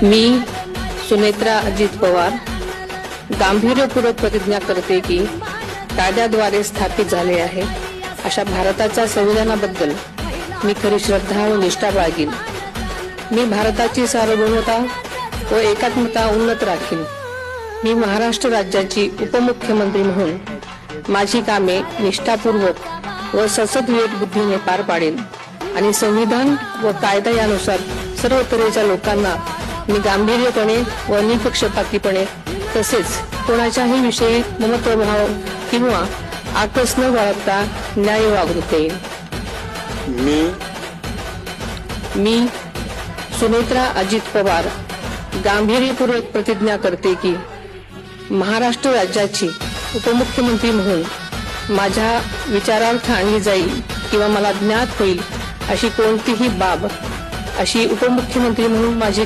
मी सुनेत्रा अजित पवार गांभीर्यपूर्वक प्रतिज्ञा करते की कायद्याद्वारे स्थापित झाले आहे अशा भारताच्या संविधानाबद्दल मी खरी श्रद्धा व निष्ठा बाळगीन। मी भारताची सार्वभौमता व एकात्मता उन्नत राखीन। मी महाराष्ट्र राज्याची उपमुख्यमंत्री म्हणून माझी कामे निष्ठापूर्वक व सद्विवेक बुद्धीने पार पाडेन आणि संविधान व कायदा यानुसार सर्व तऱ्हेच्या लोकांना मी गांभीर्यपणे व निपक्षपातीपणे तसेच कोणाच्याही विषयी ममत्वभाव किंवा आकस न बाळगता न्याय वागणूक देईन। मी सुनेत्रा अजित पवार गांभीर्यपूर्वक प्रतिज्ञा करते की महाराष्ट्र राज्याची उपमुख्यमंत्री म्हणून माझ्या विचारार्थ आणली जाईल किंवा मला ज्ञात होईल अशी कोणतीही बाब अशी उपमुख्यमंत्री म्हणून माझी